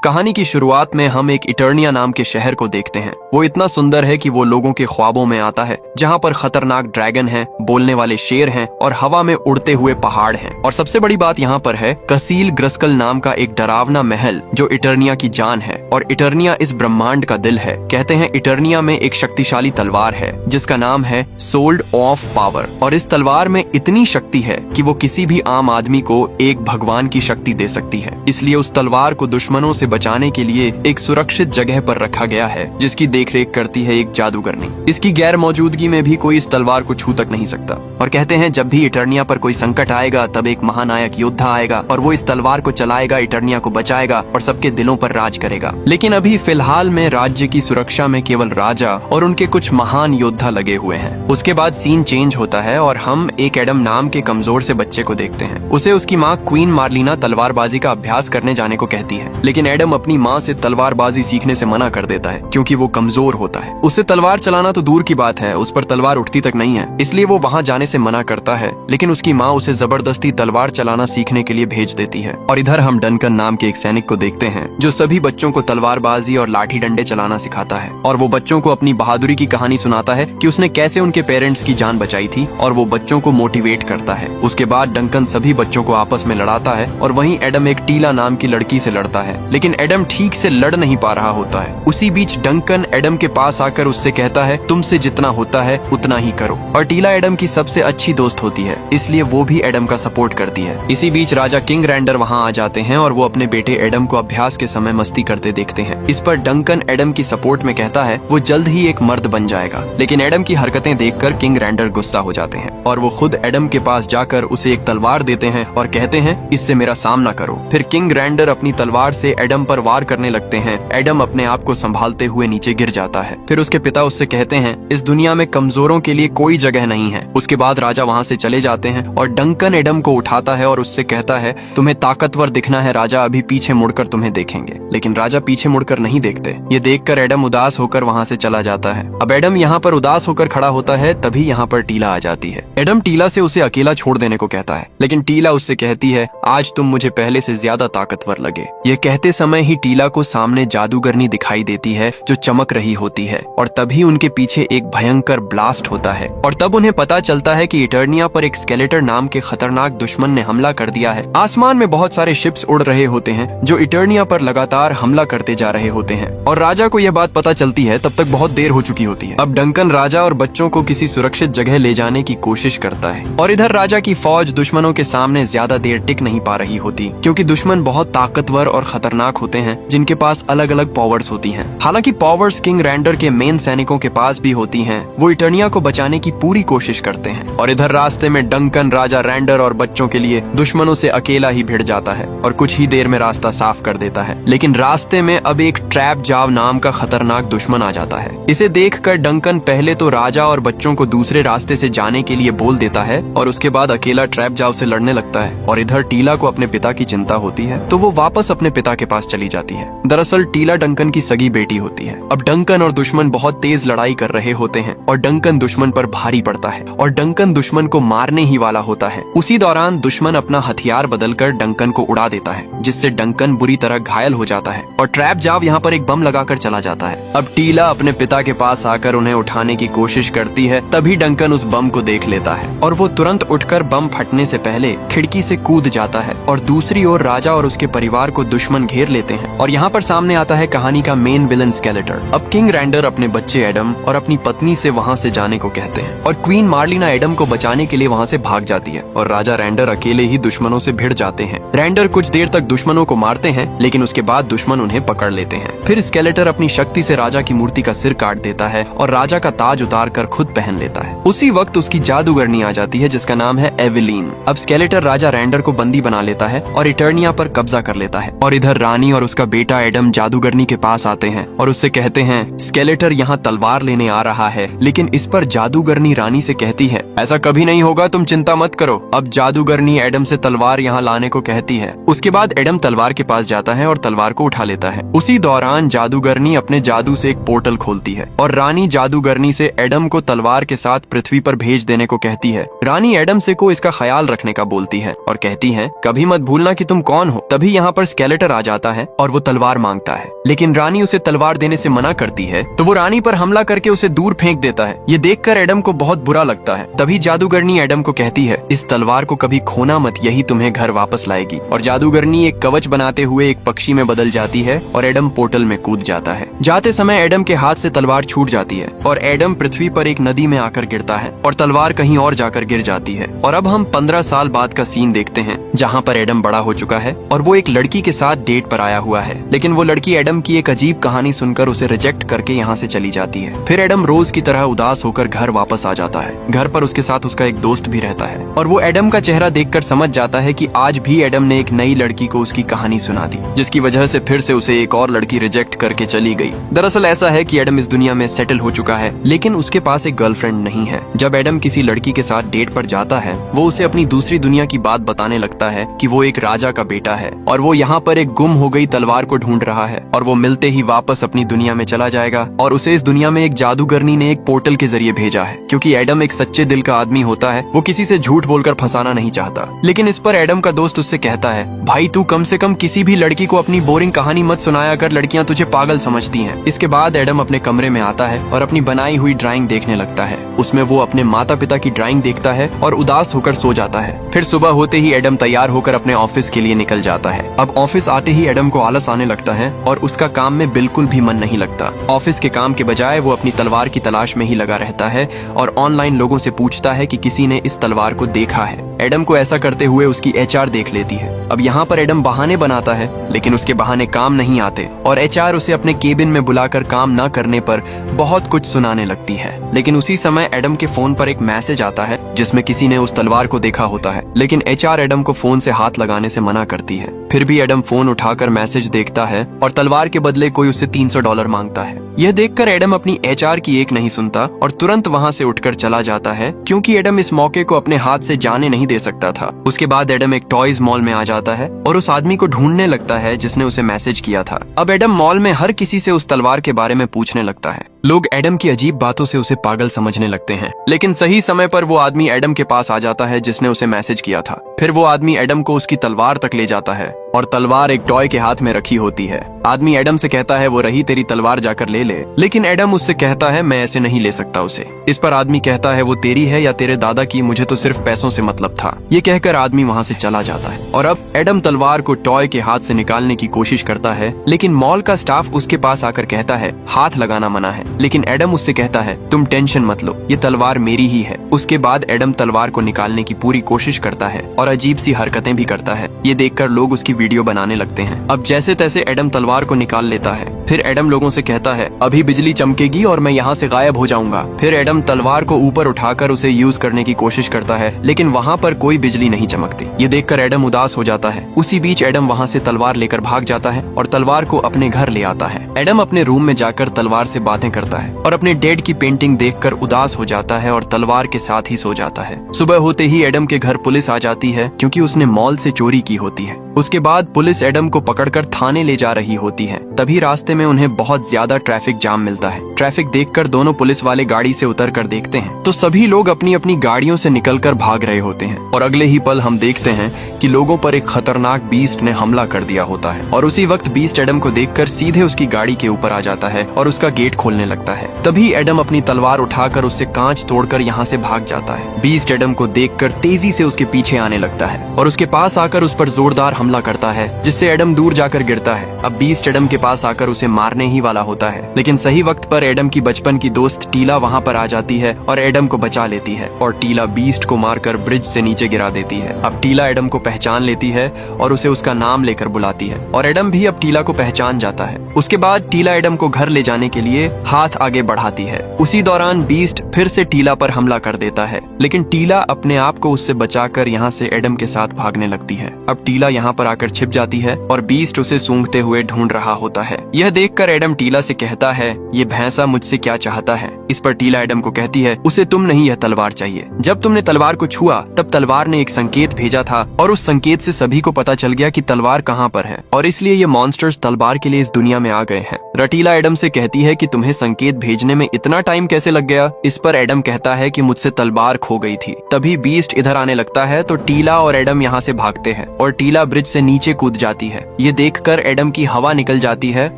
कहानी की शुरुआत में हम एक इटर्निया नाम के शहर को देखते हैं। वो इतना सुंदर है कि वो लोगों के ख्वाबों में आता है, जहाँ पर खतरनाक ड्रैगन हैं, बोलने वाले शेर हैं और हवा में उड़ते हुए पहाड़ हैं। और सबसे बड़ी बात यहाँ पर है कसील ग्रस्कल नाम का एक डरावना महल जो इटर्निया की जान है। और इटर्निया इस ब्रह्मांड का दिल है। कहते हैं इटर्निया में एक शक्तिशाली तलवार है जिसका नाम है सोल्ड ऑफ पावर। और इस तलवार में इतनी शक्ति है कि वो किसी भी आम आदमी को एक भगवान की शक्ति दे सकती है। इसलिए उस तलवार को दुश्मनों से बचाने के लिए एक सुरक्षित जगह पर रखा गया है जिसकी देखरेख करती है एक जादूगरनी। इसकी गैर मौजूदगी में भी कोई इस तलवार को छू तक नहीं सकता। और कहते हैं जब भी इटर्निया पर कोई संकट आएगा तब एक महानायक योद्धा आएगा और वो इस तलवार को चलाएगा, इटर्निया को बचाएगा और सबके दिलों पर राज करेगा। लेकिन अभी फिलहाल में राज्य की सुरक्षा में केवल राजा और उनके कुछ महान योद्धा लगे हुए हैं। उसके बाद सीन चेंज होता है और हम एक एडम नाम के कमजोर से बच्चे को देखते हैं। उसे उसकी माँ क्वीन मार्लिना तलवारबाजी का अभ्यास करने जाने को कहती है, लेकिन एडम अपनी माँ से तलवारबाजी सीखने से मना कर देता है क्योंकि वो कमजोर होता है। उससे तलवार चलाना तो दूर की बात है, उस पर तलवार उठती तक नहीं है, इसलिए वो वहाँ जाने से मना करता है। लेकिन उसकी माँ उसे जबरदस्ती तलवार चलाना सीखने के लिए भेज देती है। और इधर हम डंकन नाम के एक सैनिक को देखते हैं जो सभी बच्चों को तलवारबाजी और लाठी डंडे चलाना सिखाता है। और वो बच्चों को अपनी बहादुरी की कहानी सुनाता है कि उसने कैसे उनके पेरेंट्स की जान बचाई थी और वो बच्चों को मोटिवेट करता है। उसके बाद डंकन सभी बच्चों को आपस में लड़ाता है और वहीं एडम एक टीला नाम की लड़की से लड़ता है, लेकिन एडम ठीक से लड़ नहीं पा रहा होता है। उसी बीच डंकन एडम के पास आकर उससे कहता है तुमसे जितना होता है उतना ही करो। और टीला एडम की सबसे अच्छी दोस्त होती है, इसलिए वो भी एडम का सपोर्ट करती है। इसी बीच राजा किंग रैंडर वहाँ आ जाते हैं और वो अपने बेटे एडम को अभ्यास के समय मस्ती करते देखते हैं। इस पर डंकन एडम की सपोर्ट में कहता है वो जल्द ही एक मर्द बन जाएगा। लेकिन एडम की हरकतें देखकर किंग रैंडर गुस्सा हो जाते हैं और वो खुद एडम के पास जाकर उसे एक तलवार देते हैं और कहते हैं इससे मेरा सामना करो। फिर किंग रैंडर अपनी तलवार से एडम पर वार करने लगते हैं। एडम अपने आप को संभालते हुए नीचे गिर जाता है। फिर उसके पिता उससे कहते हैं इस दुनिया में कमजोरों के लिए कोई जगह नहीं है। उसके बाद राजा वहाँ से चले जाते हैं और डंकन एडम को उठाता है और उससे कहता है तुम्हें ताकतवर दिखना है राजा, अभी पीछे मुड़कर तुम्हें देखेंगे। लेकिन राजा पीछे मुड़कर नहीं देखते। ये देखकर एडम उदास होकर वहाँ से चला जाता है। अब एडम यहाँ पर उदास होकर खड़ा होता है, तभी यहाँ पर टीला आ जाती है। एडम टीला से उसे अकेला छोड़ देने को कहता है, लेकिन टीला उससे कहती है आज तुम मुझे पहले से ज्यादा ताकतवर लगे। ये कहते समय ही टीला को सामने जादूगरनी दिखाई देती है जो चमक रही होती है और तभी उनके पीछे एक भयंकर ब्लास्ट होता है। और तब उन्हें पता चलता है कि इटर्निया पर एक स्केलेटर नाम के खतरनाक दुश्मन ने हमला कर दिया है। आसमान में बहुत सारे शिप्स उड़ रहे होते हैं जो इटर्निया पर लगातार हमला करते जा रहे होते हैं। और राजा को यह बात पता चलती है तब तक बहुत देर हो चुकी होती है। अब डंकन राजा और बच्चों को किसी सुरक्षित जगह ले जाने की कोशिश करता है। और इधर राजा की फौज दुश्मनों के सामने ज्यादा देर टिक नहीं पा रही होती क्योंकि दुश्मन बहुत ताकतवर और खतरनाक होते हैं जिनके पास अलग अलग पावर्स होती हैं। हालांकि पावर्स किंग रैंडर के मेन सैनिकों के पास भी होती हैं। वो इटर्निया को बचाने की पूरी कोशिश करते हैं। और इधर रास्ते में डंकन राजा रैंडर और बच्चों के लिए दुश्मनों से अकेला ही भिड़ जाता है और कुछ ही देर में रास्ता साफ कर देता है। लेकिन रास्ते में अब एक ट्रैप जाव नाम का खतरनाक दुश्मन आ जाता है। इसे देखकर डंकन पहले तो राजा और बच्चों को दूसरे रास्ते से जाने के लिए बोल देता है और उसके बाद अकेला ट्रैप जाव से लड़ने लगता है। और इधर टीला को अपने पिता की चिंता होती है तो वो वापस अपने पिता के पास चली जाती है। दरअसल टीला डंकन की सगी बेटी होती है। अब डंकन और दुश्मन बहुत तेज लड़ाई कर रहे होते हैं और डंकन दुश्मन पर भारी पड़ता है और डंकन दुश्मन को मारने ही वाला होता है। उसी दौरान दुश्मन अपना हथियार बदलकर डंकन को उड़ा देता है जिससे डंकन बुरी तरह घायल हो जाता है और ट्रैप जाव यहाँ पर एक बम लगाकर चला जाता है। अब टीला अपने पिता के पास आकर उन्हें उठाने की कोशिश करती है, तभी डंकन उस बम को देख लेता है और वो तुरंत उठकर बम फटने से पहले खिड़की से कूद जाता है। और दूसरी ओर राजा और उसके परिवार को दुश्मन घेर लेते हैं। और यहाँ पर सामने आता है कहानी का मेन विलन स्केलेटर। अब किंग रैंडर अपने बच्चे एडम और अपनी पत्नी से वहाँ से जाने को कहते हैं और क्वीन मार्लिना एडम को बचाने के लिए वहाँ से भाग जाती है और राजा रैंडर अकेले ही दुश्मनों से भिड़ जाते हैं। रैंडर कुछ देर तक दुश्मनों को मारते हैं लेकिन उसके बाद दुश्मन उन्हें पकड़ लेते हैं। फिर स्केलेटर अपनी शक्ति से राजा की मूर्ति का सिर काट देता है और राजा का ताज उतार कर खुद पहन लेता है। उसी वक्त उसकी जादूगरनी आ जाती है जिसका नाम है एवेलीन। अब स्केलेटर राजा रैंडर को बंदी बना लेता है और इटर्निया पर कब्जा कर लेता है। और इधर रानी और उसका बेटा एडम जादूगरनी के पास आते हैं और उससे कहते हैं स्केलेटर यहाँ तलवार लेने आ रहा है। लेकिन इस पर जादूगरनी रानी से कहती है ऐसा कभी नहीं होगा, तुम चिंता मत करो। अब जादूगरनी एडम से तलवार यहाँ लाने को कहती है। उसके बाद एडम तलवार के पास जाता है और तलवार को उठा लेता है। उसी दौरान जादूगरनी अपने जादू से एक पोर्टल खोलती है और रानी जादूगरनी से एडम को तलवार के साथ पृथ्वी पर भेज देने को कहती है। रानी एडम से को इसका ख्याल रखने का बोलती है और कहती है कभी मत भूलना कि तुम कौन हो। तभी यहाँ पर स्केलेटर आ जाता आता है और वो तलवार मांगता है, लेकिन रानी उसे तलवार देने से मना करती है, तो वो रानी पर हमला करके उसे दूर फेंक देता है। ये देखकर एडम को बहुत बुरा लगता है। तभी जादूगरनी एडम को कहती है, इस तलवार को कभी खोना मत, यही तुम्हें घर वापस लाएगी। और जादूगरनी एक कवच बनाते हुए एक पक्षी में बदल जाती है और एडम पोर्टल में कूद जाता है। जाते समय एडम के हाथ से तलवार छूट जाती है और एडम पृथ्वी पर एक नदी में आकर गिरता है और तलवार कहीं और जाकर गिर जाती है। और अब हम 15 साल बाद का सीन देखते हैं, जहाँ पर एडम बड़ा हो चुका है और वो एक लड़की के साथ डेट पर आया हुआ है, लेकिन वो लड़की एडम की एक अजीब कहानी सुनकर उसे रिजेक्ट करके यहाँ से चली जाती है। फिर एडम रोज की तरह उदास होकर घर वापस आ जाता है। घर पर उसके साथ उसका एक दोस्त भी रहता है और वो एडम का चेहरा देखकर समझ जाता है कि आज भी एडम ने एक नई लड़की को उसकी कहानी सुना दी, जिसकी वजह से फिर से उसे एक और लड़की रिजेक्ट करके चली गई। दरअसल ऐसा है कि एडम इस दुनिया में सेटल हो चुका है, लेकिन उसके पास एक गर्लफ्रेंड नहीं है। जब एडम किसी लड़की के साथ डेट पर जाता है, वो उसे अपनी दूसरी दुनिया की बात बताने लगता है कि वो एक राजा का बेटा है और वो यहाँ पर एक गुम हो गई तलवार को ढूंढ रहा है और वो मिलते ही वापस अपनी दुनिया में चला जाएगा और उसे इस दुनिया में एक जादूगरनी ने एक पोर्टल के जरिए भेजा है। क्योंकि एडम एक सच्चे दिल का आदमी होता है, वो किसी से झूठ बोलकर फंसाना नहीं चाहता। लेकिन इस पर एडम का दोस्त उससे कहता है, भाई तू कम से कम किसी भी लड़की को अपनी बोरिंग कहानी मत सुनाया कर, लड़कियां तुझे पागल समझती हैं। इसके बाद एडम अपने कमरे में आता है और अपनी बनाई हुई ड्राइंग देखने लगता है। उसमें वो अपने माता पिता की ड्राइंग देखता है और उदास होकर सो जाता है। फिर सुबह होते ही एडम तैयार होकर अपने ऑफिस के लिए निकल जाता है। अब ऑफिस आते ही एडम को आलस आने लगता है और उसका काम में बिल्कुल भी मन नहीं लगता। ऑफिस के काम के बजाय वो अपनी तलवार की तलाश में ही लगा रहता है और ऑनलाइन लोगों से पूछता है कि किसी ने इस तलवार को देखा है। एडम को ऐसा करते हुए उसकी एचआर देख लेती है। अब यहाँ पर एडम बहाने बनाता है, लेकिन उसके बहाने काम नहीं आते और एचआर उसे अपने केबिन में बुलाकर काम न करने पर बहुत कुछ सुनाने लगती है। लेकिन उसी समय एडम के फोन पर एक मैसेज आता है जिसमें किसी ने उस तलवार को देखा होता है, लेकिन एचआर एडम को फोन से हाथ लगाने से मना करती है। फिर भी एडम फोन उठाकर मैसेज देखता है और तलवार के बदले कोई उससे $300 मांगता है। यह देखकर एडम अपनी एचआर की एक नहीं सुनता और तुरंत वहाँ से उठकर चला जाता है, क्योंकि एडम इस मौके को अपने हाथ से जाने नहीं दे सकता था। उसके बाद एडम एक टॉयज मॉल में आ जाता है और उस आदमी को ढूंढने लगता है जिसने उसे मैसेज किया था। अब एडम मॉल में हर किसी से उस तलवार के बारे में पूछने लगता है। लोग एडम की अजीब बातों से उसे पागल समझने लगते हैं, लेकिन सही समय पर वो आदमी एडम के पास आ जाता है जिसने उसे मैसेज किया था। फिर वो आदमी एडम को उसकी तलवार तक ले जाता है और तलवार एक टॉय के हाथ में रखी होती है। आदमी एडम से कहता है वो रही तेरी तलवार, जाकर ले ले, लेकिन एडम उससे कहता है मैं ऐसे नहीं ले सकता उसे। इस पर आदमी कहता है वो तेरी है या तेरे दादा की, मुझे तो सिर्फ पैसों से मतलब था। ये कहकर आदमी वहाँ से चला जाता है और अब एडम तलवार को टॉय के हाथ से निकालने की कोशिश करता है, लेकिन मॉल का स्टाफ उसके पास आकर कहता है हाथ लगाना मना है। लेकिन एडम उससे कहता है तुम टेंशन मत लो, ये तलवार मेरी ही है। उसके बाद एडम तलवार को निकालने की पूरी कोशिश करता है और अजीब सी हरकतें भी करता है। ये देखकर लोग उसकी वीडियो बनाने लगते हैं। अब जैसे तैसे एडम तलवार को निकाल लेता है। फिर एडम लोगों से कहता है अभी बिजली चमकेगी और मैं यहाँ से गायब हो जाऊंगा। फिर एडम तलवार को ऊपर उठाकर उसे यूज करने की कोशिश करता है, लेकिन वहाँ पर कोई बिजली नहीं चमकती। ये देखकर एडम उदास हो जाता है। उसी बीच एडम वहाँ से तलवार लेकर भाग जाता है और तलवार को अपने घर ले आता है। एडम अपने रूम में जाकर तलवार से बातें करता है और अपने डेड की पेंटिंग देखकर उदास हो जाता है और तलवार के साथ ही सो जाता है। सुबह होते ही एडम के घर पुलिस आ जाती है, क्योंकि उसने मॉल से चोरी की होती है। उसके बाद पुलिस एडम को पकड़कर थाने ले जा रही होती है। तभी रास्ते में उन्हें बहुत ज्यादा ट्रैफिक जाम मिलता है। ट्रैफिक देखकर दोनों पुलिस वाले गाड़ी से उतरकर देखते हैं तो सभी लोग अपनी अपनी गाड़ियों से निकलकर भाग रहे होते हैं और अगले ही पल हम देखते हैं कि लोगों पर एक खतरनाक बीस्ट ने हमला कर दिया होता है। और उसी वक्त बीस्ट एडम को देखकर सीधे उसकी गाड़ी के ऊपर आ जाता है और उसका गेट खोलने लगता है। तभी एडम अपनी तलवार उठाकर उससे कांच तोड़कर यहाँ से भाग जाता है। बीस्ट एडम को देखकर तेजी से उसके पीछे आने लगता है और उसके पास आकर उस पर जोरदार हमला करता है, जिससे एडम दूर जाकर गिरता है। अब बीस्ट एडम के पास आकर उसे मारने ही वाला होता है, लेकिन सही वक्त पर एडम की बचपन की दोस्त टीला वहाँ पर आ जाती है और एडम को बचा लेती है और टीला बीस्ट को मारकर ब्रिज से नीचे गिरा देती है। अब टीला एडम को पहचान लेती है और उसे उसका नाम लेकर बुलाती है और एडम भी अब टीला को पहचान जाता है। उसके बाद टीला एडम को घर ले जाने के लिए हाथ आगे बढ़ाती है। उसी दौरान बीस्ट फिर से टीला पर हमला कर देता है, लेकिन टीला अपने आप को उससे बचाकर यहाँ से एडम के साथ भागने लगती है। अब टीला यहाँ पर आकर छिप जाती है और बीस्ट उसे सूंघते हुए ढूंढ रहा होता है। यह देखकर एडम टीला से कहता है ये भैंसा मुझसे क्या चाहता है। इस पर टीला एडम को कहती है उसे तुम नहीं यह तलवार चाहिए। जब तुमने तलवार को छुआ तब तलवार ने एक संकेत भेजा था और उस संकेत से सभी को पता चल गया कि तलवार कहाँ पर है और इसलिए ये मॉन्स्टर्स तलवार के लिए इस दुनिया में आ गए हैं। रटीला एडम से कहती है कि तुम्हें संकेत भेजने में इतना टाइम कैसे लग गया। इस पर एडम कहता है कि मुझसे तलवार खो गई थी। तभी बीस्ट इधर आने लगता है तो टीला और एडम यहाँ से भागते हैं और टीला ब्रिज से नीचे कूद जाती है। ये देखकर एडम की हवा निकल जाती है,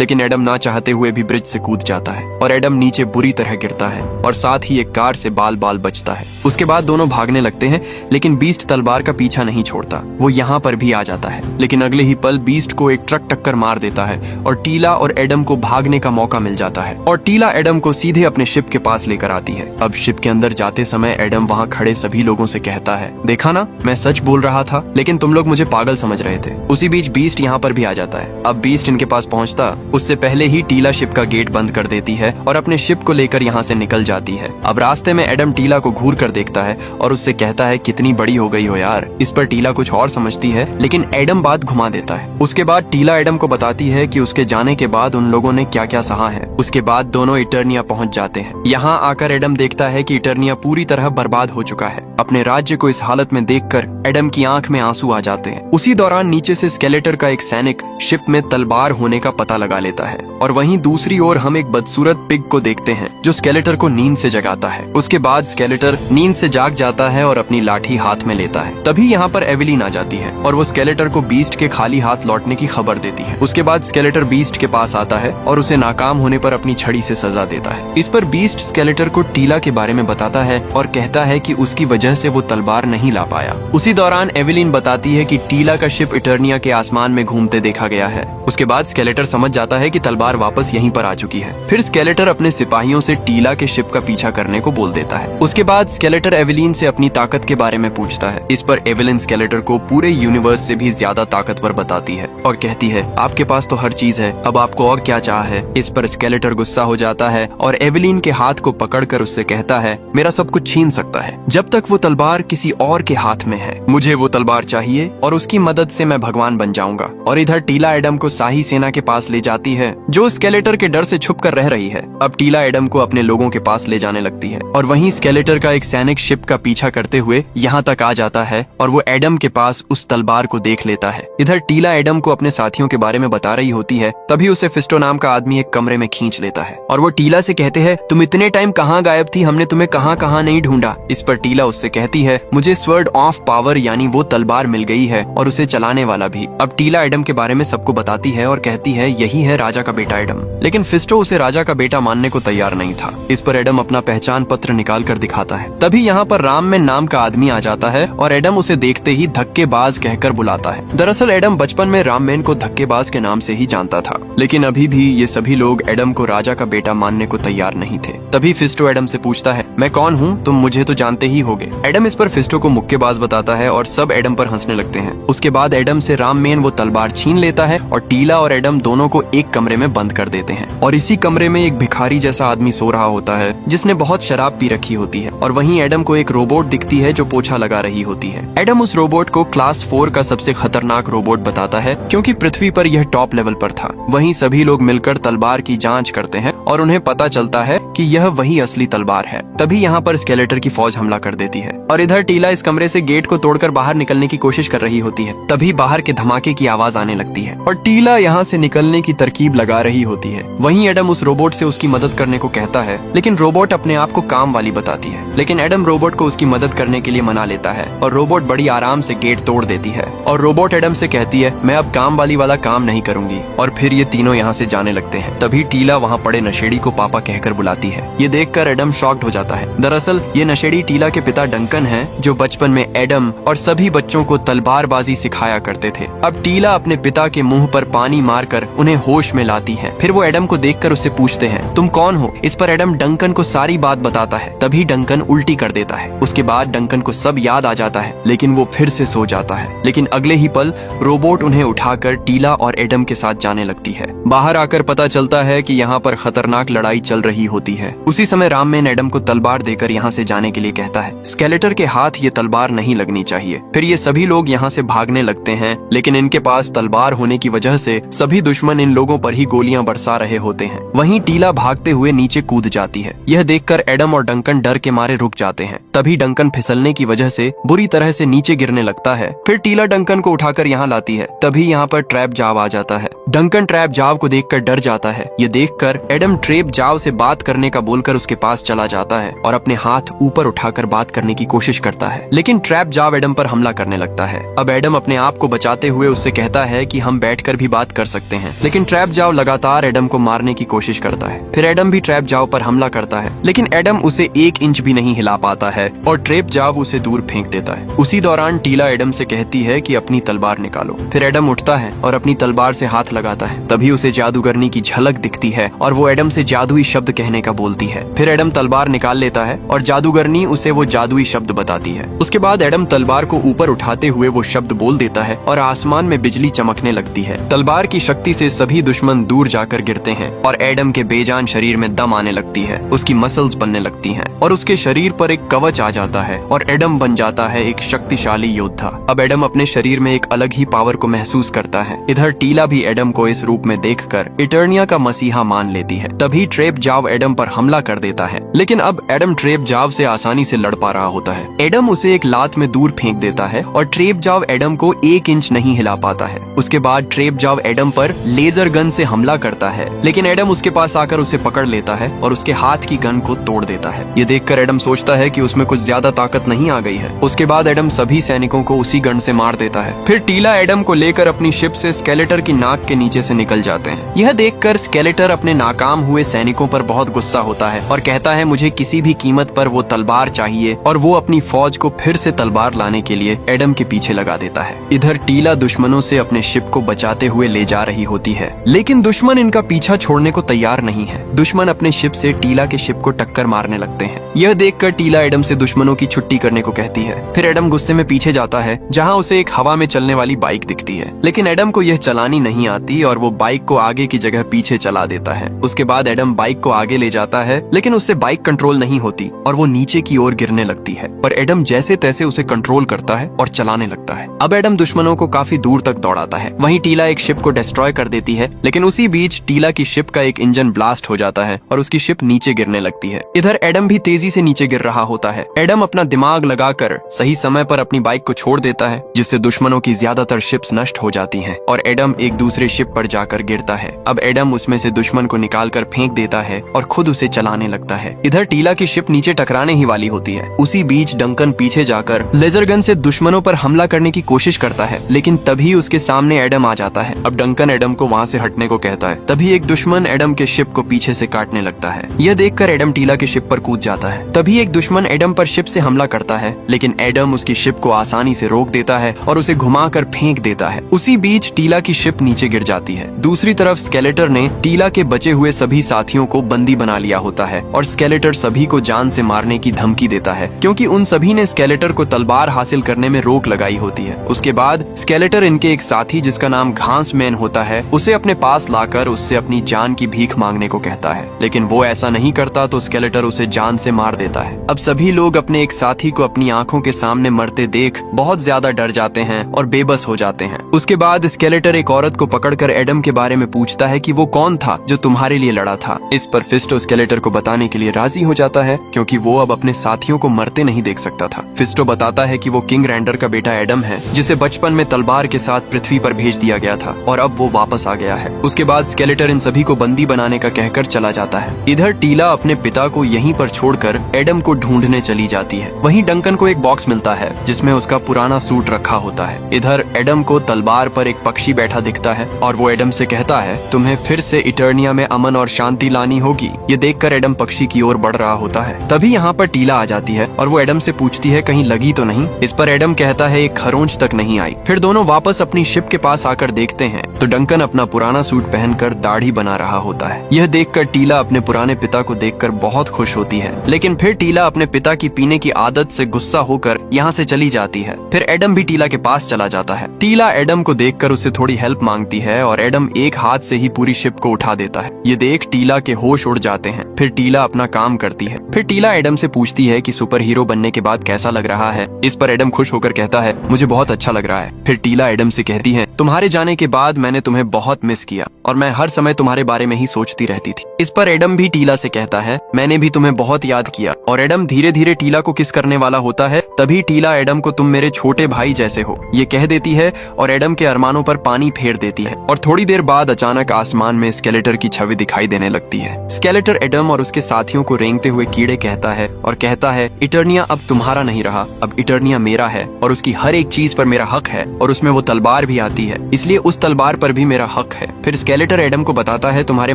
लेकिन एडम ना चाहते हुए भी ब्रिज से कूद जाता है और एडम नीचे बुरी तरह गिरता है और साथ ही एक कार से बाल बाल बचता है। उसके बाद दोनों भागने लगते हैं, लेकिन बीस्ट तलवार का पीछा नहीं छोड़ता। वो यहाँ पर भी आ जाता है, लेकिन अगले ही पल बीस्ट को एक ट्रक टक्कर मार देता है और टीला और एडम को भागने का मौका मिल जाता है और टीला एडम को सीधे अपने शिप के पास लेकर आती है। अब शिप के अंदर जाते समय एडम वहाँ खड़े सभी लोगों से कहता है, देखा ना, मैं सच बोल रहा था, लेकिन तुम लोग मुझे पागल समझ रहे थे। उसी बीच बीस्ट यहाँ पर भी आ जाता है। अब बीस्ट इनके पास पहुँचता उससे पहले ही टीला शिप का गेट बंद कर देती है और अपने शिप को लेकर यहाँ से निकल जाती है। अब रास्ते में एडम टीला को घूर कर देखता है और उससे कहता है, कितनी बड़ी हो गई हो यार। इस पर टीला कुछ और समझती है, लेकिन एडम बात घुमा देता है। उसके बाद टीला एडम को बताती है कि उसके जाने के बाद उन लोगों ने क्या क्या सहा है। उसके बाद दोनों इटर्निया पहुंच जाते हैं। यहाँ आकर एडम देखता है कि इटर्निया पूरी तरह बर्बाद हो चुका है। अपने राज्य को इस हालत में देखकर एडम की आंख में आंसू आ जाते हैं। उसी दौरान नीचे से स्केलेटर का एक सैनिक शिप में तलवार होने का पता लगा लेता है और वहीं दूसरी ओर हम एक बदसूरत पिग को देखते हैं जो स्केलेटर को नींद से जगाता है। उसके बाद स्केलेटर नींद से जाग जाता है और अपनी लाठी हाथ में लेता है। तभी यहाँ पर एवेलिन आ जाती है और वो स्केलेटर को बीस्ट के खाली हाथ लौटने की खबर देती है। उसके बाद स्केलेटर बीस्ट के पास आता है और उसे नाकाम होने पर अपनी छड़ी से सजा देता है। इस पर बीस्ट स्केलेटर को टीला के बारे में बताता है और कहता है कि उसकी वजह से वो तलवार नहीं ला पाया। उसी दौरान एवेलिन बताती है कि टीला का शिप इटर्निया के आसमान में घूमते देखा गया है। उसके बाद स्केलेटर समझ जाता है कि तलवार वापस यहीं पर आ चुकी है। फिर स्केलेटर अपने सिपाहियों से टीला के शिप का पीछा करने को बोल देता है। उसके बाद स्केलेटर एवेलिन से अपनी ताकत के बारे में पूछता है। इस पर एवेलिन स्केलेटर को पूरे यूनिवर्स से भी ज्यादा ताकतवर बताती है और कहती है, आपके पास तो हर चीज है, अब आपको और क्या चाह है। इस पर स्केलेटर गुस्सा हो जाता है और एवेलिन के हाथ को पकड़कर उससे कहता है, मेरा सब कुछ छीन सकता है जब तक वो तलवार किसी और के हाथ में है। मुझे वो तलवार चाहिए और उसकी मदद से मैं भगवान बन जाऊंगा। और इधर टीला एडम को शाही सेना के पास ले जाती है जो स्केलेटर के डर से छुप कर रह रही है। अब टीला एडम को अपने लोगों के पास ले जाने लगती है और वहीं स्केलेटर का एक सैनिक शिप का पीछा करते हुए यहाँ तक आ जाता है और वो एडम के पास उस तलवार को देख लेता है। इधर टीला एडम को अपने साथियों के बारे में बता रही होती है, तभी उसे फिस्टो नाम का आदमी एक कमरे में खींच लेता है और वो टीला से कहते हैं, तुम इतने टाइम कहाँ गायब थी, हमने तुम्हें कहाँ कहाँ नहीं ढूंढा। इस पर टीला उससे कहती है, मुझे स्वर्ड ऑफ पावर यानी वो तलवार मिल गई है और उसे चलाने वाला भी। अब टीला एडम के बारे में सबको बताती है और कहती है, यही है राजा का बेटा एडम। लेकिन फिस्टो उसे राजा का बेटा मानने को तैयार नहीं था। इस पर एडम अपना पहचान पत्र निकाल कर दिखाता है। तभी यहाँ पर राममैन नाम का आदमी आ जाता है और एडम उसे देखते ही धक्केबाज कहकर बुलाता है। दरअसल एडम बचपन में राममैन को धक्केबाज के नाम से ही जानता था, लेकिन अभी भी ये सभी लोग एडम को राजा का बेटा मानने को तैयार नहीं थे। तभी फिस्टो एडम से पूछता है, मैं कौन हूँ, तुम मुझे तो जानते ही होगे। एडम इस पर फिस्टो को मुक्केबाज बताता है और सब एडम पर हंसने लगते हैं। उसके बाद एडम से राममैन वो तलवार छीन लेता है और टीला और एडम दोनों को एक कमरे में बंद कर देते हैं और इसी कमरे में एक भिखारी जैसा आदमी सो रहा होता है जिसने बहुत शराब पी रखी होती है। और वहीं एडम को एक रोबोट दिखती है जो पोछा लगा रही होती है। एडम उस रोबोट को क्लास 4 का सबसे खतरनाक रोबोट बताता है क्योंकि पृथ्वी पर यह टॉप लेवल पर था। वहीं सभी लोग मिलकर तलवार की जांच करते हैं और उन्हें पता चलता है कि यह वही असली तलवार है। तभी यहाँ पर स्केलेटर की फौज हमला कर देती है और इधर टीला इस कमरे से गेट को तोड़कर बाहर निकलने की कोशिश कर रही होती है। तभी बाहर के धमाके की आवाज आने लगती है और टीला यहाँ से निकलने की तरकीब लगा रही होती है। वहीं एडम उस रोबोट से उसकी मदद करने को कहता है, लेकिन रोबोट अपने आप को काम वाली बताती है। लेकिन एडम रोबोट को उसकी मदद करने के लिए मना लेता है और रोबोट बड़ी आराम से गेट तोड़ देती है और रोबोट एडम से कहती है, मैं अब काम वाली वाला काम नहीं करूंगी। और फिर ये तीनों यहाँ से जाने लगते हैं। तभी टीला वहाँ पड़े नशेड़ी को पापा कहकर बुलाती है। ये देखकर एडम शॉक्ड हो जाता है। दरअसल ये नशेड़ी टीला के पिता डंकन है जो बचपन में एडम और सभी बच्चों को तलवारबाजी सिखाया करते थे। अब टीला अपने पिता के मुंह पर पानी मारकर उन्हें होश में लाती है। फिर वो एडम को देखकर उससे पूछते हैं, तुम कौन हो। इस पर एडम डंकन को सारी बात बताता है। तभी डंकन उल्टी कर देता है। उसके बाद डंकन को सब याद आ जाता है, लेकिन वो फिर से सो जाता है। लेकिन अगले ही पल रोबोट उन्हें उठाकर टीला और एडम के साथ जाने लगती है। बाहर आकर पता चलता है कि यहाँ पर खतरनाक लड़ाई चल रही होती होती है। उसी समय राममैन एडम को तलवार देकर यहाँ से जाने के लिए कहता है। स्केलेटर के हाथ ये तलवार नहीं लगनी चाहिए। फिर ये सभी लोग यहाँ से भागने लगते हैं, लेकिन इनके पास तलवार होने की वजह से सभी दुश्मन इन लोगों पर ही गोलियां बरसा रहे होते हैं। वहीं टीला भागते हुए नीचे कूद जाती है। यह देखकर एडम और डंकन डर के मारे रुक जाते हैं। तभी डंकन फिसलने की वजह से बुरी तरह से नीचे गिरने लगता है। फिर टीला डंकन को उठाकर यहाँ लाती है। तभी यहाँ पर ट्रैप जाव आ जाता है। डंकन ट्रैप जाव को देखकर डर जाता है। ये देखकर एडम ट्रैप जाव से बात करने का बोलकर उसके पास चला जाता है और अपने हाथ ऊपर उठाकर बात करने की कोशिश करता है, लेकिन ट्रैप जाव एडम पर हमला करने लगता है। अब एडम अपने आप को बचाते हुए उससे कहता है कि हम बैठकर भी बात कर सकते हैं, लेकिन ट्रैप जाव लगातार एडम को मारने की कोशिश करता है। फिर एडम भी ट्रैप जाव पर हमला करता है, लेकिन एडम उसे 1 इंच भी नहीं हिला पाता है और ट्रैप जाव उसे दूर फेंक देता है। उसी दौरान टीला एडम से कहती है कि अपनी तलवार निकालो। फिर एडम उठता है और अपनी तलवार से हाथ लगाता है। तभी उसे जादूगरनी की झलक दिखती है और वो एडम से जादुई शब्द कहने का बोलती है। फिर एडम तलवार निकाल लेता है और जादूगरनी उसे वो जादुई शब्द बताती है। उसके बाद एडम तलवार को ऊपर उठाते हुए वो शब्द बोल देता है और आसमान में बिजली चमकने लगती है। तलवार की शक्ति से सभी दुश्मन दूर जाकर गिरते हैं और एडम के बेजान शरीर में दम आने लगती है। उसकी मसल्स बनने लगती हैं और उसके शरीर पर एक कवच आ जाता है और एडम बन जाता है एक शक्तिशाली योद्धा। अब एडम अपने शरीर में एक अलग ही पावर को महसूस करता है। इधर टीला भी एडम को इस रूप में देखकर इटर्निया का मसीहा मान लेती है। तभी ट्रैप जाव एडम पर हमला कर देता है, लेकिन अब एडम ट्रैप जाव से आसानी से लड़ पा रहा होता है। एडम उसे एक लात में दूर फेंक देता है और ट्रैप जाव एडम को 1 इंच नहीं हिला पाता है। उसके बाद ट्रैप जाव एडम पर लेजर गन से हमला करता है, लेकिन एडम उसके पास आकर उसे पकड़ लेता है और उसके हाथ की गन को तोड़ देता है। ये देखकर एडम सोचता है कि उसमें कुछ ज्यादा ताकत नहीं आ गई है। उसके बाद एडम सभी सैनिकों को उसी गन से मार देता है। फिर टीला एडम को लेकर अपनी शिप से स्केलेटर की नाक के नीचे से निकल जाते हैं। यह देखकर स्केलेटर अपने नाकाम हुए सैनिकों पर बहुत गुस्सा होता है और कहता है मुझे किसी भी कीमत पर वो तलवार चाहिए, और वो अपनी फौज को फिर से तलवार लाने के लिए एडम के पीछे लगा देता है। इधर टीला दुश्मनों से अपने शिप को बचाते हुए ले जा रही होती है, लेकिन दुश्मन इनका पीछा छोड़ने को तैयार नहीं है। दुश्मन अपने शिप से टीला के शिप को टक्कर मारने लगते हैं। यह देखकर टीला एडम से दुश्मनों की छुट्टी करने को कहती है। फिर एडम गुस्से में पीछे जाता है, जहाँ उसे एक हवा में चलने वाली बाइक दिखती है, लेकिन एडम को यह चलानी नहीं आती और वो बाइक को आगे की जगह पीछे चला देता है। उसके बाद एडम बाइक को आगे ले जाता है, लेकिन उससे बाइक कंट्रोल नहीं होती और वो नीचे की ओर गिरने लगती है, पर एडम जैसे तैसे उसे कंट्रोल करता है और चलाने लगता है। अब एडम दुश्मनों को काफी दूर तक दौड़ाता है। वहीं टीला एक शिप को डिस्ट्रॉय कर देती है, लेकिन उसी बीच टीला की शिप का एक इंजन ब्लास्ट हो जाता है और उसकी शिप नीचे गिरने लगती है। इधर एडम भी तेजी से नीचे गिर रहा होता है। एडम अपना दिमाग लगाकर सही समय पर अपनी बाइक को छोड़ देता है, जिससे दुश्मनों की ज्यादातर शिप्स नष्ट हो जाती हैं और एडम एक दूसरे शिप पर जाकर गिरता है। अब एडम उसमें से दुश्मन को निकालकर फेंक देता है और खुद उसे चलाने लगता है। इधर टीला की शिप नीचे टकराने ही वाली होती है। उसी बीच डंकन पीछे जाकर लेजर गन से दुश्मनों पर हमला करने की कोशिश करता है, लेकिन तभी उसके सामने एडम आ जाता है। अब डंकन एडम को वहाँ से हटने को कहता है। तभी एक दुश्मन एडम के शिप को पीछे से काटने लगता है। यह देखकर एडम टीला की शिप पर कूद जाता है। तभी एक दुश्मन एडम पर शिप से हमला करता है, लेकिन एडम उसकी शिप को आसानी से रोक देता है और उसे घुमाकर फेंक देता है। उसी बीच टीला की शिप नीचे गिर जाती है। दूसरी तरफ स्केलेटर ने टीला के बचे हुए सभी साथियों को बंदी बना लिया होता है और स्केलेटर सभी को जान से मारने की धमकी देता है, क्योंकि उन सभी ने स्केलेटर को तलवार हासिल करने में रोक लगाई होती है। उसके बाद स्केलेटर इनके एक साथी जिसका नाम घास मैन होता है, उसे अपने पास लाकर उससे अपनी जान की भीख मांगने को कहता है, लेकिन वो ऐसा नहीं करता तो स्केलेटर उसे जान से मार देता है। अब सभी लोग अपने एक साथी को अपनी आंखों के सामने मरते देख बहुत ज्यादा डर जाते हैं और बेबस हो जाते हैं। उसके बाद स्केलेटर एक औरत को पकड़कर एडम के बारे में पूछता है कि वो कौन था जो तुम्हारे लिए लड़ा था। इस पर फिस्टो स्केलेटर को बताने के लिए राजी हो जाता है, क्योंकि वो अब अपने साथियों को मरते नहीं देख सकता था। फिस्टो बताता है कि वो किंग रैंडर का बेटा एडम है, जिसे बचपन में तलवार के साथ पृथ्वी पर भेज दिया गया था और अब वो वापस आ गया है। उसके बाद स्केलेटर इन सभी को बंदी बनाने का कहकर चला जाता है। इधर टीला अपने पिता को यहीं पर छोड़कर एडम को ढूंढने चली जाती है। वहीं डंकन को एक बॉक्स मिलता है जिसमें उसका पुराना सूट रखा होता है। इधर एडम को तलवार पर एक पक्षी बैठा दिखता है और वो एडम से कहता है तुम्हें फिर से इटर्निया में अमन और शांति लानी होगी। ये देखकर एडम पक्षी की ओर बढ़ रहा होता है। तभी यहाँ पर टीला आ जाती है और वो एडम से पूछती है कहीं लगी तो नहीं। इस पर एडम कहता है एक खरोंच तक नहीं आई। फिर दोनों वापस अपनी शिप के पास आकर देखते हैं तो डंकन अपना पुराना सूट पहनकर दाढ़ी बना रहा होता है। यह देखकर टीला अपने पुराने पिता को देखकर बहुत खुश होती है, लेकिन फिर टीला अपने पिता की पीने की आदत से गुस्सा होकर यहाँ से चली जाती है। फिर एडम भी टीला के पास चला जाता है। टीला एडम को देखकर उससे थोड़ी हेल्प मांगती है और एडम एक हाथ से ही पूरी शिप को उठा देता है। ये देख टीला के होश उड़ जाते जाते हैं। फिर टीला अपना काम करती है। फिर टीला एडम से पूछती है कि सुपर हीरो बनने के बाद कैसा लग रहा है। इस पर एडम खुश होकर कहता है, मुझे बहुत अच्छा लग रहा है। फिर टीला एडम से कहती है, तुम्हारे जाने के बाद मैंने तुम्हें बहुत मिस किया और मैं हर समय तुम्हारे बारे में ही सोचती रहती थी। इस पर एडम भी टीला से कहता है, मैंने भी तुम्हें बहुत याद किया। और एडम धीरे धीरे टीला को किस करने वाला होता है, तभी टीला एडम को तुम मेरे छोटे भाई जैसे हो ये कह देती है और एडम के अरमानों पर पानी फेर देती है। और थोड़ी देर बाद अचानक आसमान में स्केलेटर की छवि दिखाई देने लगती है। स्केलेटर एडम और उसके साथियों को रेंगते हुए कीड़े कहता है और कहता है, इटर्निया अब तुम्हारा नहीं रहा, अब इटर्निया मेरा है और उसकी हर एक चीज पर मेरा हक है और उसमें वो तलवार भी आती है, इसलिए उस तलवार पर भी मेरा हक है। फिर स्केलेटर एडम को बताता है, तुम्हारे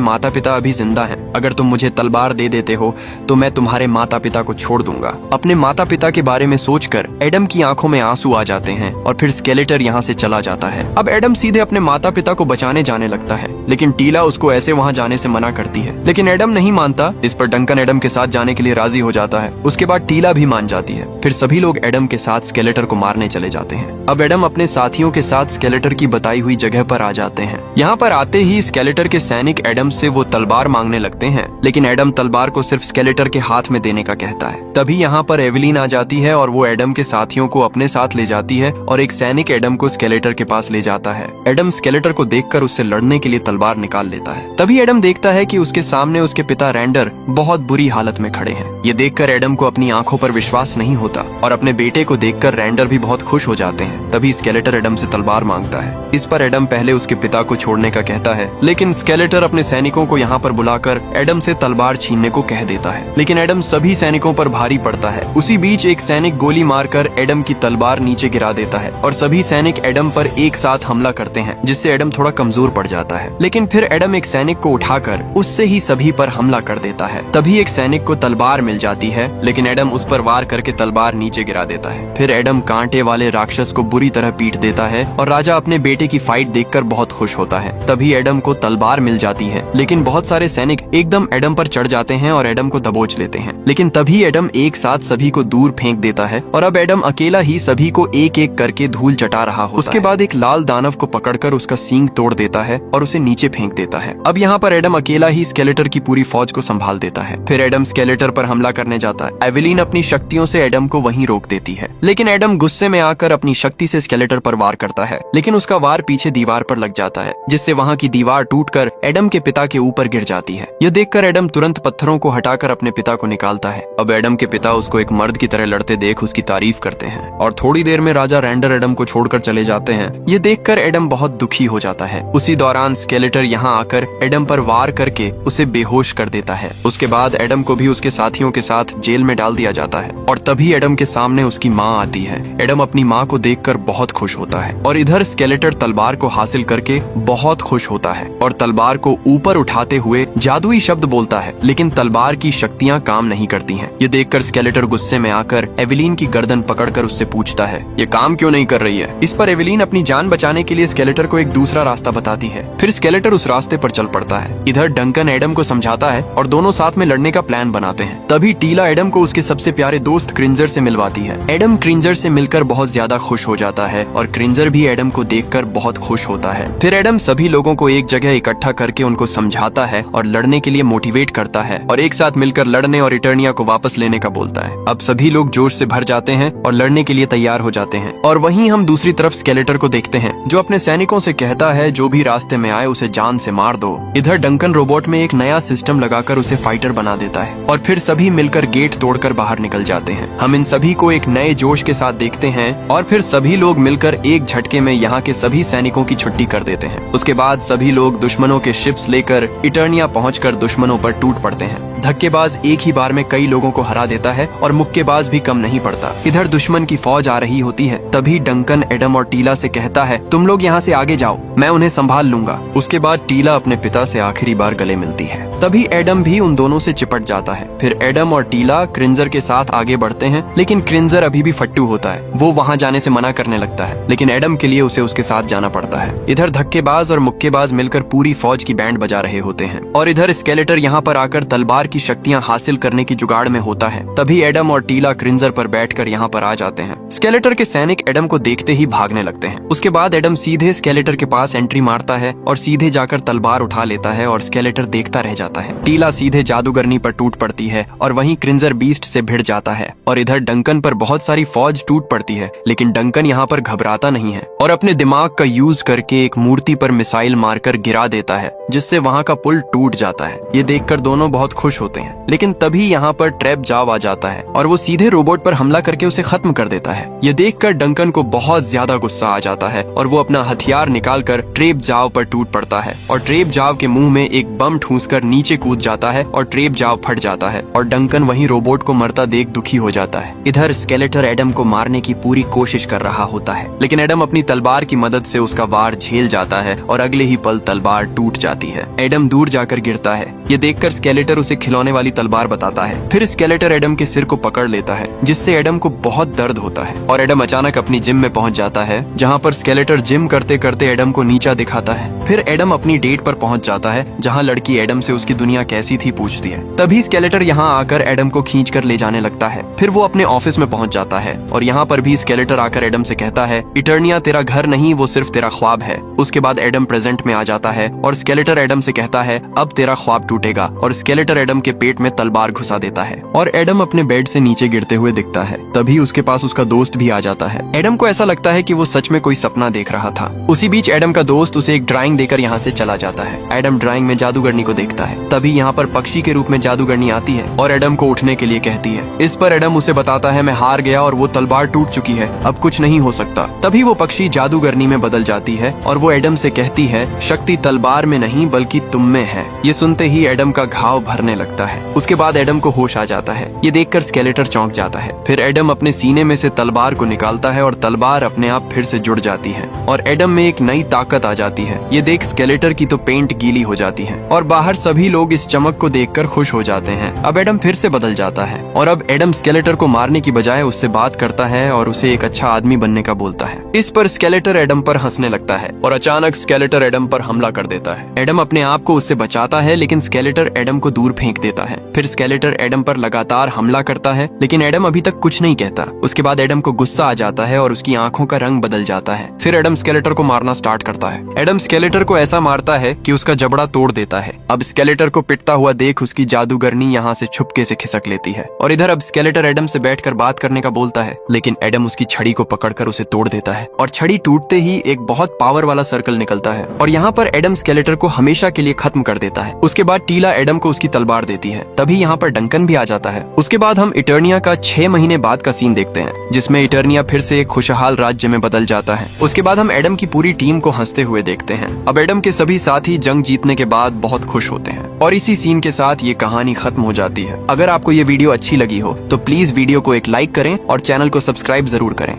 माता पिता अभी जिंदा हैं, अगर तुम मुझे तलवार दे देते हो तो मैं तुम्हारे माता पिता को छोड़ दूंगा। अपने माता पिता के बारे में सोचकर एडम की आंखों में आंसू आ जाते हैं और फिर स्केलेटर यहाँ से चला जाता है। अब एडम सीधे अपने माता पिता को बचाने जाने लगता है, लेकिन टीला उसको ऐसे वहाँ जाने से मना करती है, लेकिन एडम नहीं मानता। इस पर डंकन एडम के साथ जाने के लिए राजी हो जाता है। उसके बाद टीला भी मान जाती है। फिर सभी लोग एडम के साथ स्केलेटर को मारने चले जाते हैं। अब एडम अपने साथियों के साथ स्केलेटर की बताई हुई जगह पर आ जाते हैं। यहाँ पर आते ही स्केलेटर के सैनिक एडम से वो तलवार मांगने लगते हैं, लेकिन एडम तलवार को सिर्फ स्केलेटर के हाथ में देने का कहता है। तभी यहाँ पर एवेलिन आ जाती है और वो एडम के साथियों को अपने साथ ले जाती है और एक सैनिक एडम को स्केलेटर के पास ले जाता है। एडम स्केलेटर को देखकर उससे लड़ने के लिए तलवार निकाल लेता है। तभी एडम देखता है कि उसके सामने उसके पिता रैंडर बहुत बुरी हालत में खड़े हैं। ये देखकर एडम को अपनी आंखों पर विश्वास नहीं होता और अपने बेटे को देखकर रैंडर भी बहुत खुश हो जाते हैं। तभी स्केलेटर एडम से तलवार मांगता है। इस पर एडम पहले उसके पिता को छोड़ने का कहता है, लेकिन स्केलेटर अपने सैनिकों को यहाँ पर बुलाकर एडम से तलवार छीनने को कह देता है, लेकिन एडम सभी सैनिकों पर भारी पड़ता है। उसी बीच एक सैनिक गोली मारकर एडम की तलवार नीचे गिरा देता है और सभी सैनिक एडम पर एक साथ हमला करते हैं, जिससे एडम थोड़ा कमजोर पड़ जाता है। लेकिन फिर एडम एक सैनिक को उठाकर उससे ही सभी पर हमला कर देता है। तभी एक सैनिक को तलवार मिल जाती है, लेकिन एडम उस पर वार करके तलवार नीचे गिरा देता है। फिर एडम कांटे वाले राक्षस को बुरी तरह पीट देता है और राजा अपने बेटे की फाइट देखकर बहुत खुश होता है। तभी एडम को तलवार मिल जाती है, लेकिन बहुत सारे सैनिक एकदम एडम पर चढ़ जाते हैं और एडम को दबोच लेते हैं। लेकिन तभी एडम एक साथ सभी को दूर फेंक देता है और अब एडम अकेला ही सभी को एक एक करके धूल चटा रहा होता है। उसके बाद एक लाल दानव को पकड़कर उसका सींग तोड़ देता है और उसे नीचे फेंक देता है। अब यहाँ पर एडम अकेला ही स्केलेटर की पूरी फौज को संभाल देता है। फिर एडम स्केलेटर पर हमला करने जाता है। एवेलिन अपनी शक्तियों से एडम को वहीं रोक देती है, लेकिन एडम गुस्से में आकर अपनी शक्ति से स्केलेटर पर वार करता है, लेकिन उसका वार पीछे दीवार पर लग जाता है, जिससे वहाँ की दीवार टूटकर एडम के पिता के ऊपर गिर जाती है। यह देखकर एडम तुरंत पत्थरों को हटाकर अपने पिता को निकालता है। अब एडम के पिता उसको एक मर्द की तरह लड़ते देख उसकी तारीफ करते हैं और थोड़ी देर में राजा रैंडर एडम को छोड़कर चले जाते हैं। ये देखकर एडम बहुत दुखी हो जाता है। उसी दौरान स्केलेटर यहाँ आकर एडम पर वार करके उसे बेहोश कर देता है। उसके बाद एडम को भी उसके साथियों के साथ जेल में डाल दिया जाता है और तभी एडम के सामने उसकी माँ आती है। एडम अपनी माँ को देखकर बहुत खुश होता है और इधर स्केलेटर तलवार को हासिल करके बहुत खुश होता है और तलवार को ऊपर उठाते हुए जादुई शब्द बोलता है, लेकिन तलवार की शक्तियाँ काम नहीं करती हैं। ये देखकर स्केलेटर गुस्से में आकर एवेलिन की गर्दन पकड़कर उससे पूछता है, ये काम क्यों नहीं कर रही है। इस पर एवेलिन अपनी जान बचाने के लिए स्केलेटर को एक दूसरा रास्ता बताती है। फिर स्केलेटर उस रास्ते पर चल पड़ता है। इधर डंकन एडम को समझाता है और दोनों साथ में लड़ने का प्लान बनाते हैं। तभी टीला एडम को उसके सबसे प्यारे दोस्त क्रिंजर से मिलवाती है। एडम क्रिंजर से मिलकर बहुत ज्यादा खुश हो जाता है और क्रिंजर भी एडम को देखकर बहुत खुश होता है। फिर एडम सभी लोगों को एक जगह इकट्ठा करके उनको समझाता है और लड़ने के लिए मोटिवेट करता है और एक साथ मिलकर लड़ने और इटर्निया को वापस लेने का बोलता है। अब सभी लोग जोश से भर जाते हैं और लड़ने के लिए तैयार हो जाते हैं। और वहीं हम दूसरी तरफ स्केलेटर को देखते हैं, जो अपने सैनिकों से कहता है, जो भी रास्ते में आए उसे जान से मार दो। इधर डंकन रोबोट में एक नया सिस्टम लगाकर उसे फाइटर बना देता है और फिर सभी मिलकर गेट तोड़कर बाहर निकल जाते हैं। हम इन सभी को एक नए जोश के साथ देखते हैं और फिर सभी लोग मिलकर एक झटके में यहाँ के सभी सैनिकों की छुट्टी कर देते हैं। उसके बाद सभी लोग दुश्मनों के शिप्स लेकर इटर्निया पहुंचकर दुश्मनों पर टूट पड़ते हैं। धक्केबाज एक ही बार में कई लोगों को हरा देता है और मुक्केबाज भी कम नहीं पड़ता। इधर दुश्मन की फौज आ रही होती है। तभी डंकन एडम और टीला से कहता है, तुम लोग यहाँ से आगे जाओ, मैं उन्हें संभाल लूंगा। उसके बाद टीला अपने पिता से आखिरी बार गले मिलती है। तभी एडम भी उन दोनों से चिपट जाता है। फिर एडम और टीला क्रिंजर के साथ आगे बढ़ते हैं, लेकिन क्रिंजर अभी भी फट्टू होता है। वो वहाँ जाने से मना करने लगता है, लेकिन एडम के लिए उसे उसके साथ जाना पड़ता है। इधर धक्केबाज और मुक्केबाज मिलकर पूरी फौज की बैंड बजा रहे होते हैं और इधर स्केलेटर यहाँ पर आकर तलवार तलवार की शक्तियां हासिल करने की जुगाड़ में होता है। तभी एडम और टीला क्रिंजर पर बैठकर यहाँ पर आ जाते हैं। स्केलेटर के सैनिक एडम को देखते ही भागने लगते हैं। उसके बाद एडम सीधे स्केलेटर के पास एंट्री मारता है और सीधे जाकर तलवार उठा लेता है और स्केलेटर देखता रह जाता है। टीला सीधे जादूगरनी पर टूट पड़ती है और वहीं क्रिंजर बीस्ट से भिड़ जाता है और इधर डंकन पर बहुत सारी फौज टूट पड़ती है, लेकिन डंकन यहाँ पर घबराता नहीं है और अपने दिमाग का यूज करके एक मूर्ति पर मिसाइल मारकर गिरा देता है, जिससे वहाँ का पुल टूट जाता है। ये देखकर दोनों बहुत खुश होते हैं, लेकिन तभी यहाँ पर ट्रैप जाव आ जाता है और वो सीधे रोबोट पर हमला करके उसे खत्म कर देता है। ये देखकर डंकन को बहुत ज्यादा गुस्सा आ जाता है और वो अपना हथियार निकालकर ट्रेप जाव पर टूट पड़ता है और ट्रेप जाव के मुंह में एक बम ठूंसकर नीचे कूद जाता है और ट्रेप जाव फट जाता है और डंकन वहीं रोबोट को मरता देख दुखी हो जाता है। इधर स्केलेटर एडम को मारने की पूरी कोशिश कर रहा होता है, लेकिन एडम अपनी तलवार की मदद से उसका वार झेल जाता है और अगले ही पल तलवार टूट जाती है। एडम दूर जाकर गिरता है। ये देखकर स्केलेटर उसे खिलौने वाली तलवार बताता है। फिर स्केलेटर एडम के सिर को पकड़ लेता है, जिससे एडम को बहुत दर्द होता है और एडम अचानक अपनी जिम में पहुंच जाता है, जहां पर स्केलेटर जिम करते करते एडम को नीचा दिखाता है। फिर एडम अपनी डेट पर पहुंच जाता है, जहां लड़की एडम से उसकी दुनिया कैसी थी पूछती है। तभी स्केलेटर यहां आकर एडम को खींच कर ले जाने लगता है। फिर वो अपने ऑफिस में पहुंच जाता है और यहाँ पर भी स्केलेटर आकर एडम से कहता है, इटर्निया तेरा घर नहीं, वो सिर्फ तेरा ख्वाब है। उसके बाद एडम प्रेजेंट में आ जाता है और स्केलेटर एडम से कहता है, अब तेरा ख्वाब टूटेगा, और स्केलेटर एडम के पेट में तलवार घुसा देता है और एडम अपने बेड से नीचे गिरते हुए दिखता है। तभी उसके पास उसका दोस्त भी आ जाता है। एडम को ऐसा लगता है कि वो सच में कोई सपना देख रहा था। उसी बीच एडम का दोस्त उसे एक ड्राइंग देकर यहाँ से चला जाता है। एडम ड्राइंग में जादूगरनी को देखता है। तभी यहाँ पर पक्षी के रूप में जादूगरनी आती है और एडम को उठने के लिए कहती है। इस पर एडम उसे बताता है, मैं हार गया और वो तलवार टूट चुकी है, अब कुछ नहीं हो सकता। तभी वो पक्षी जादूगरनी में बदल जाती है और वो एडम से कहती है, शक्ति तलवार में नहीं बल्कि तुम में है। ये सुनते ही एडम का घाव भरने लगता है। उसके बाद एडम को होश आ जाता है। ये देखकर स्केलेटर चौंक जाता है। फिर एडम अपने सीने में से तलवार को निकालता है और तलवार अपने आप फिर से जुड़ जाती है और एडम में एक नई ताकत आ जाती है। ये देख स्केलेटर की तो पेंट गीली हो जाती है और बाहर सभी लोग इस चमक को देखकर खुश हो जाते हैं। अब एडम फिर से बदल जाता है और अब एडम स्केलेटर को मारने की बजाय उससे बात करता है और उसे एक अच्छा आदमी बनने का बोलता है। इस पर स्केलेटर एडम पर हंसने लगता है और अचानक स्केलेटर एडम पर हमला कर देता है। एडम अपने आप को उससे बचाता है, लेकिन स्केलेटर एडम को दूर फेंक देता है। फिर स्केलेटर एडम पर लगातार हमला करता है, लेकिन एडम अभी तक कुछ नहीं कहता। उसके बाद एडम को गुस्सा आ जाता है और उसकी आंखों का रंग बदल जाता है। फिर एडम स्केलेटर को मारना स्टार्ट करता है। एडम स्केलेटर को ऐसा मारता है कि उसका जबड़ा तोड़ देता है। अब स्केलेटर को पिटता हुआ देख उसकी जादूगरनी यहाँ से छुपके से खिसक लेती है और इधर अब स्केलेटर एडम से बैठकर बात करने का बोलता है, लेकिन एडम उसकी छड़ी को पकड़कर उसे तोड़ देता है और छड़ी टूटते ही एक बहुत पावर वाला सर्कल निकलता है और यहाँ पर एडम स्केलेटर को हमेशा के लिए खत्म कर देता है। उसके बाद टीला एडम को उसकी तलवार देती है। तभी यहाँ पर डंकन भी आ जाता है। उसके बाद हम इटर्निया का 6 महीने बाद का सीन देखते हैं, जिसमें इटर्निया फिर से एक खुशहाल राज्य में बदल जाता है। उसके बाद हम एडम की पूरी टीम को हंसते हुए देखते हैं। अब एडम के सभी साथी जंग जीतने के बाद बहुत खुश होते हैं और इसी सीन के साथ ये कहानी खत्म हो जाती है। अगर आपको ये वीडियो अच्छी लगी हो तो प्लीज वीडियो को एक लाइक करें और चैनल को सब्सक्राइब जरूर करें।